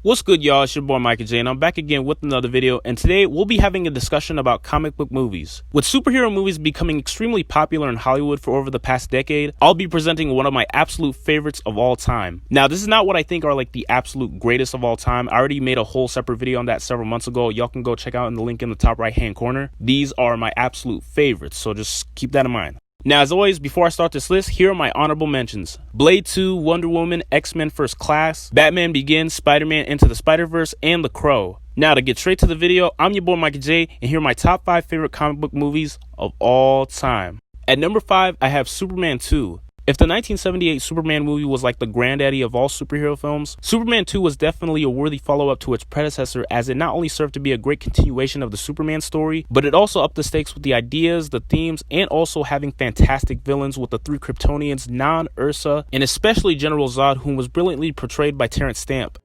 What's good, y'all? It's your boy Micah J, and I'm back again with another video, and today we'll be having a discussion about comic book movies. With superhero movies becoming extremely popular in Hollywood for over the past decade, I'll be presenting one of my absolute favorites of all time. Now, this is not what I think are like the absolute greatest of all time. I already made a whole separate video on that several months ago. Y'all can go check out in the link in the top right hand corner. These are my absolute favorites, so just keep that in mind. Now, as always, before I start this list, here are my honorable mentions. Blade 2, Wonder Woman, X-Men First Class, Batman Begins, Spider-Man Into the Spider-Verse, and The Crow. Now, to get straight to the video, I'm your boy Micah J, and here are my top 5 favorite comic book movies of all time. At number 5, I have Superman 2. If the 1978 Superman movie was like the granddaddy of all superhero films, Superman 2 was definitely a worthy follow-up to its predecessor, as it not only served to be a great continuation of the Superman story, but it also upped the stakes with the ideas, the themes, and also having fantastic villains with the three Kryptonians, Nan, Ursa, and especially General Zod, whom was brilliantly portrayed by Terrence Stamp.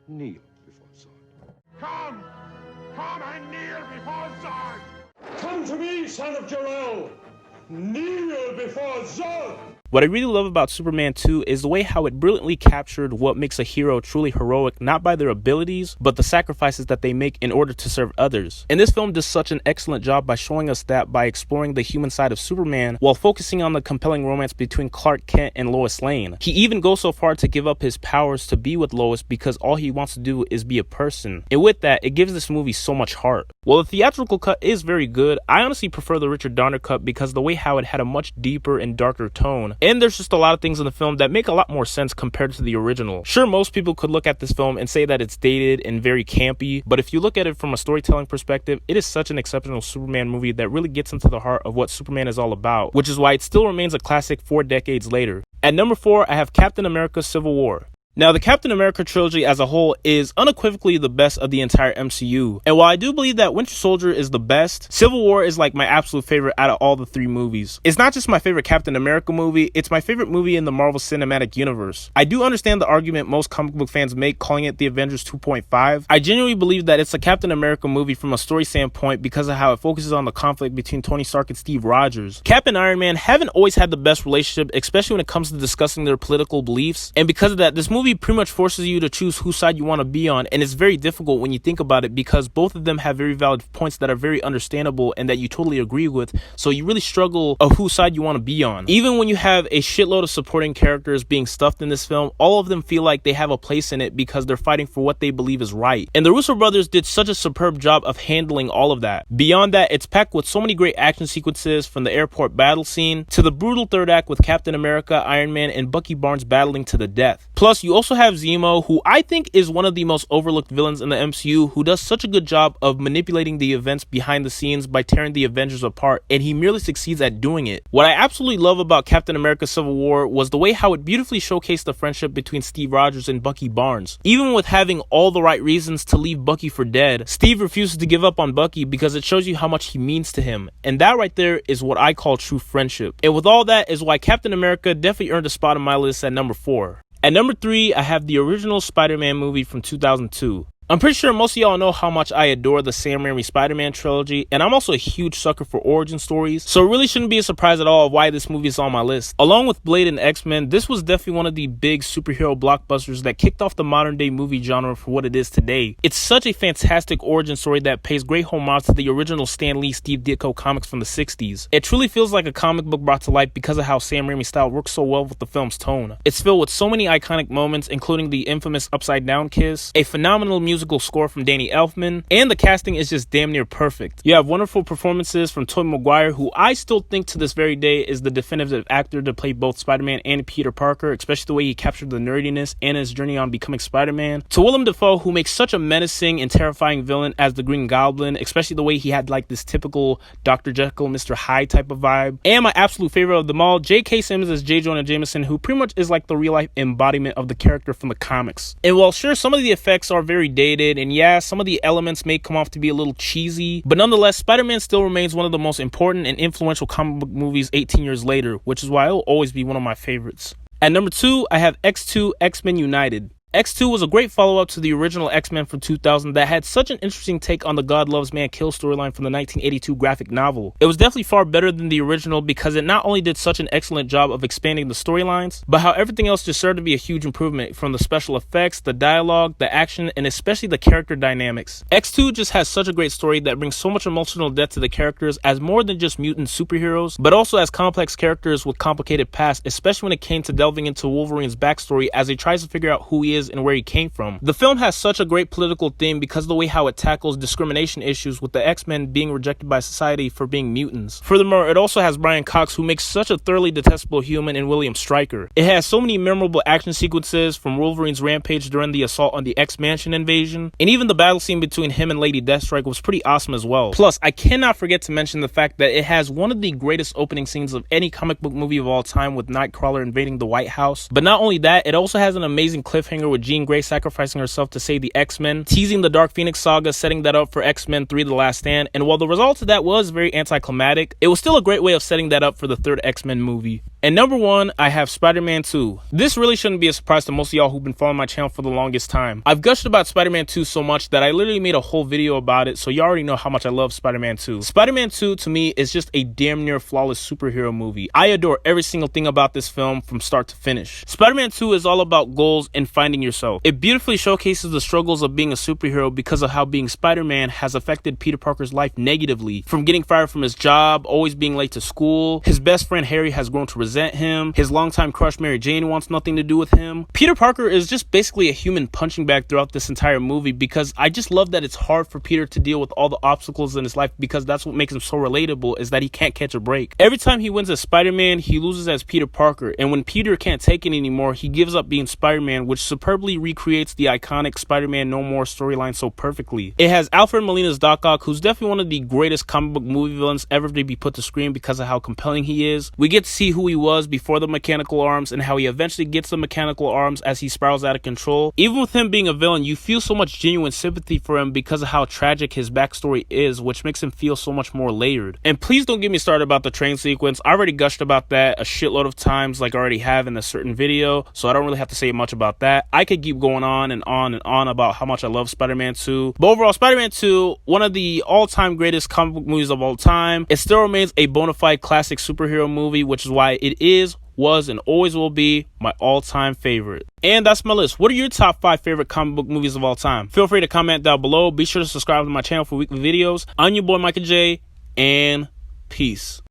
Kneel before Zod. Come and kneel before Zod! Come to me, son of Jor-El! Kneel before Zod! What I really love about Superman 2 is the way how it brilliantly captured what makes a hero truly heroic, not by their abilities, but the sacrifices that they make in order to serve others. And this film does such an excellent job by showing us that by exploring the human side of Superman, while focusing on the compelling romance between Clark Kent and Lois Lane. He even goes so far to give up his powers to be with Lois because all he wants to do is be a person. And with that, it gives this movie so much heart. While the theatrical cut is very good, I honestly prefer the Richard Donner cut because of the way how it had a much deeper and darker tone. And there's just a lot of things in the film that make a lot more sense compared to the original. Sure, most people could look at this film and say that it's dated and very campy, but if you look at it from a storytelling perspective, it is such an exceptional Superman movie that really gets into the heart of what Superman is all about, which is why it still remains a classic 4 decades later. At number 4, I have Captain America Civil War. Now, the Captain America trilogy as a whole is unequivocally the best of the entire MCU. And while I do believe that Winter Soldier is the best, Civil War is like my absolute favorite out of all the 3 movies. It's not just my favorite Captain America movie, it's my favorite movie in the Marvel Cinematic Universe. I do understand the argument most comic book fans make calling it the Avengers 2.5. I genuinely believe that it's a Captain America movie from a story standpoint because of how it focuses on the conflict between Tony Stark and Steve Rogers. Cap and Iron Man haven't always had the best relationship, especially when it comes to discussing their political beliefs. And because of that, this movie pretty much forces you to choose whose side you want to be on, and it's very difficult when you think about it because both of them have very valid points that are very understandable and that you totally agree with, so you really struggle of whose side you want to be on. Even when you have a shitload of supporting characters being stuffed in this film, all of them feel like they have a place in it because they're fighting for what they believe is right. And the Russo brothers did such a superb job of handling all of that. Beyond that, it's packed with so many great action sequences, from the airport battle scene to the brutal third act with Captain America, Iron Man, and Bucky Barnes battling to the death. Plus, you also have Zemo, who I think is one of the most overlooked villains in the MCU, who does such a good job of manipulating the events behind the scenes by tearing the Avengers apart, and he merely succeeds at doing it. What I absolutely love about Captain America Civil War was the way how it beautifully showcased the friendship between Steve Rogers and Bucky Barnes. Even with having all the right reasons to leave Bucky for dead, Steve refuses to give up on Bucky because it shows you how much he means to him, and that right there is what I call true friendship. And with all that is why Captain America definitely earned a spot on my list at number 4. At number 3, I have the original Spider-Man movie from 2002. I'm pretty sure most of y'all know how much I adore the Sam Raimi Spider-Man trilogy, and I'm also a huge sucker for origin stories, so it really shouldn't be a surprise at all of why this movie is on my list. Along with Blade and X-Men, this was definitely one of the big superhero blockbusters that kicked off the modern day movie genre for what it is today. It's such a fantastic origin story that pays great homage to the original Stan Lee Steve Ditko comics from the 60s. It truly feels like a comic book brought to life because of how Sam Raimi's style works so well with the film's tone. It's filled with so many iconic moments, including the infamous upside down kiss, a phenomenal musical score from Danny Elfman, and the casting is just damn near perfect. You have wonderful performances from Tobey Maguire, who I still think to this very day is the definitive actor to play both Spider-Man and Peter Parker, especially the way he captured the nerdiness and his journey on becoming Spider-Man. To Willem Dafoe, who makes such a menacing and terrifying villain as the Green Goblin, especially the way he had like this typical Dr. Jekyll, Mr. Hyde type of vibe. And my absolute favorite of them all, J.K. Simmons as J. Jonah Jameson, who pretty much is like the real life embodiment of the character from the comics. And while sure, some of the effects are very dated, and yeah, some of the elements may come off to be a little cheesy, but nonetheless, Spider-Man still remains one of the most important and influential comic book movies 18 years later, which is why it will always be one of my favorites. At number 2, I have X2 XMen United. X2 was a great follow-up to the original X-Men from 2000 that had such an interesting take on the God Loves Man Kill storyline from the 1982 graphic novel. It was definitely far better than the original because it not only did such an excellent job of expanding the storylines, but how everything else just served to be a huge improvement, from the special effects, the dialogue, the action, and especially the character dynamics. X2 just has such a great story that brings so much emotional depth to the characters as more than just mutant superheroes, but also as complex characters with complicated pasts, especially when it came to delving into Wolverine's backstory as he tries to figure out who he is and where he came from. The film has such a great political theme because of the way how it tackles discrimination issues with the X-Men being rejected by society for being mutants. Furthermore, it also has Brian Cox, who makes such a thoroughly detestable human, in William Stryker. It has so many memorable action sequences, from Wolverine's rampage during the assault on the X-Mansion invasion, and even the battle scene between him and Lady Deathstrike was pretty awesome as well. Plus, I cannot forget to mention the fact that it has one of the greatest opening scenes of any comic book movie of all time, with Nightcrawler invading the White House. But not only that, it also has an amazing cliffhanger with Jean Grey sacrificing herself to save the X-Men, teasing the Dark Phoenix saga, setting that up for X-Men 3: The Last Stand. And while the result of that was very anticlimactic, it was still a great way of setting that up for the third X-Men movie. And number 1, I have Spider-Man 2. This really shouldn't be a surprise to most of y'all who've been following my channel for the longest time. I've gushed about Spider-Man 2 so much that I literally made a whole video about it, so you already know how much I love Spider-Man 2. Spider-Man 2 to me is just a damn near flawless superhero movie. I adore every single thing about this film from start to finish. Spider-Man 2 is all about goals and finding yourself. It beautifully showcases the struggles of being a superhero because of how being Spider-Man has affected Peter Parker's life negatively. From getting fired from his job, always being late to school, his best friend Harry has grown to resent him, his longtime crush Mary Jane wants nothing to do with him. Peter Parker is just basically a human punching bag throughout this entire movie, because I just love that it's hard for Peter to deal with all the obstacles in his life, because that's what makes him so relatable, is that he can't catch a break. Every time he wins as Spider-Man, he loses as Peter Parker, and when Peter can't take it anymore, he gives up being Spider-Man, which superbly recreates the iconic Spider-Man No More storyline so perfectly. It has Alfred Molina's Doc Ock, who's definitely one of the greatest comic book movie villains ever to be put to screen because of how compelling he is. We get to see who he was before the mechanical arms and how he eventually gets the mechanical arms as he spirals out of control. Even with him being a villain, you feel so much genuine sympathy for him because of how tragic his backstory is, which makes him feel so much more layered. And please don't get me started about the train sequence. I already gushed about that a shitload of times, like I already have in a certain video, so I don't really have to say much about that. I could keep going on and on and on about how much I love Spider-Man 2. But overall, Spider-Man 2, one of the all-time greatest comic book movies of all time. It still remains a bona fide classic superhero movie, which is why it is, was, and always will be my all-time favorite. And that's my list. What are your top 5 favorite comic book movies of all time? Feel free to comment down below. Be sure to subscribe to my channel for weekly videos. I'm your boy Micah J, and peace.